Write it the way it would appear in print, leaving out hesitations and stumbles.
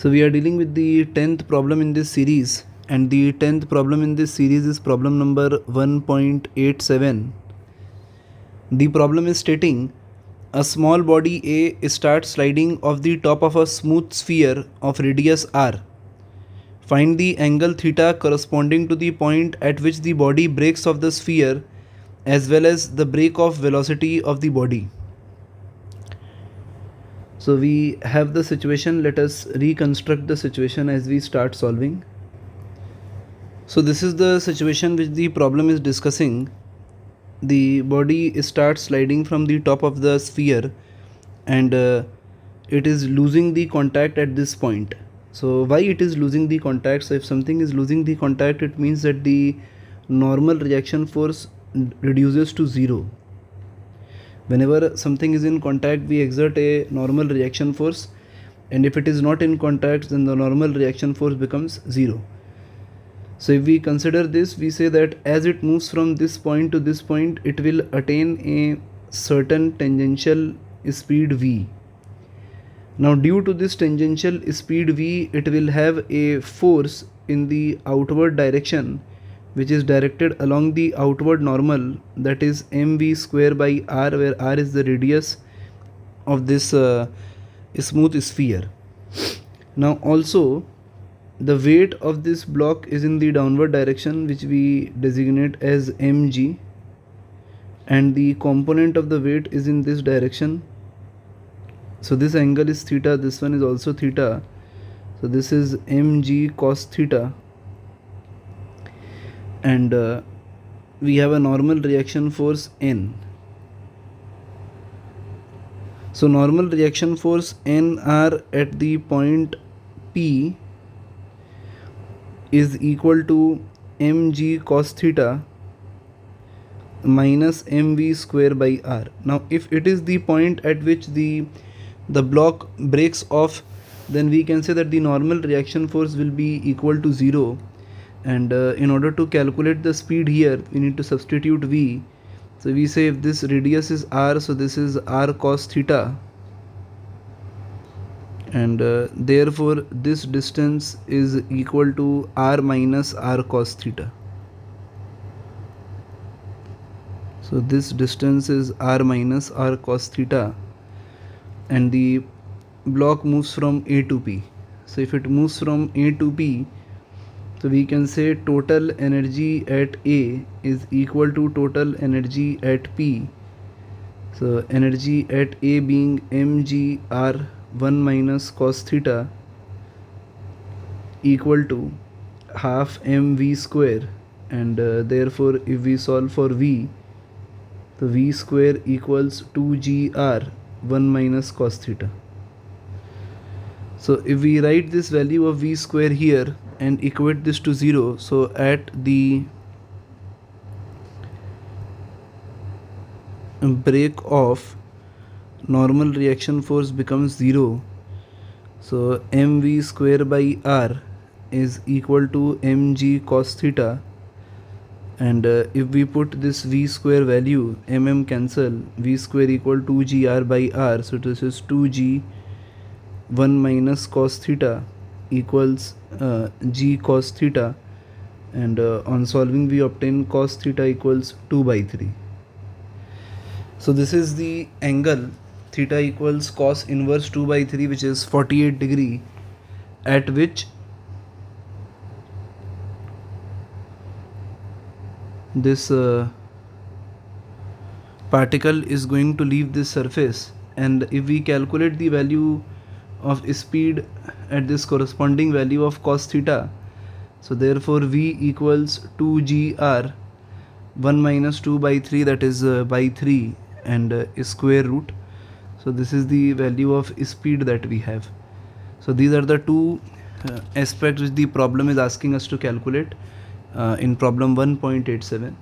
So we are dealing with the 10th problem in this series, and the 10th problem in this series is problem number 1.87. The problem is stating a small body A starts sliding off the top of a smooth sphere of radius r. Find the angle theta corresponding to the point at which the body breaks off the sphere as well as the break off velocity of the body. So we have the situation. Let us reconstruct the situation as we start solving. So this is the situation which the problem is discussing. The body starts sliding from the top of the sphere and it is losing the contact at this point. So why it is losing the contact? So if something is losing the contact, it means that the normal reaction force reduces to 0. Whenever something is in contact, we exert a normal reaction force, and if it is not in contact, then the normal reaction force becomes 0. So if we consider this, we say that as it moves from this point to this point, it will attain a certain tangential speed v. Now due to this tangential speed v, it will have a force in the outward direction which is directed along the outward normal, that is mv square by r, where r is the radius of this smooth sphere. Now also the weight of this block is in the downward direction, which we designate as mg, and the component of the weight is in this direction. So this angle is theta, this one is also theta, so this is mg cos theta, and we have a normal reaction force N. So normal reaction force NR at the point P is equal to mg cos theta minus mv square by r. Now if it is the point at which the block breaks off, then we can say that the normal reaction force will be equal to 0. And in order to calculate the speed here, we need to substitute v. So we say if this radius is r, so this is r cos theta, and therefore this distance is equal to r minus r cos theta. So this distance is r minus r cos theta, and the block moves from A to P. So if it moves from A to P, so we can say total energy at A is equal to total energy at P. So energy at A being mg r 1 minus cos theta equal to half mv square, and therefore if we solve for v, so v square equals 2gr 1 minus cos theta. So if we write this value of v square here and equate this to 0, so at the break off, normal reaction force becomes 0. So mv square by r is equal to mg cos theta, and if we put this v square value, cancel, v square equal to 2gr by r, so this is 2g 1 minus cos theta equals g cos theta, and on solving we obtain cos theta equals 2 by 3. So this is the angle theta equals cos inverse 2 by 3, which is 48 degree, at which this particle is going to leave this surface. And if we calculate the value of speed at this corresponding value of cos theta, so therefore v equals 2gr 1 minus 2 by 3, that is by 3, and square root. So this is the value of speed that we have. So these are the two aspects which the problem is asking us to calculate in problem 1.87.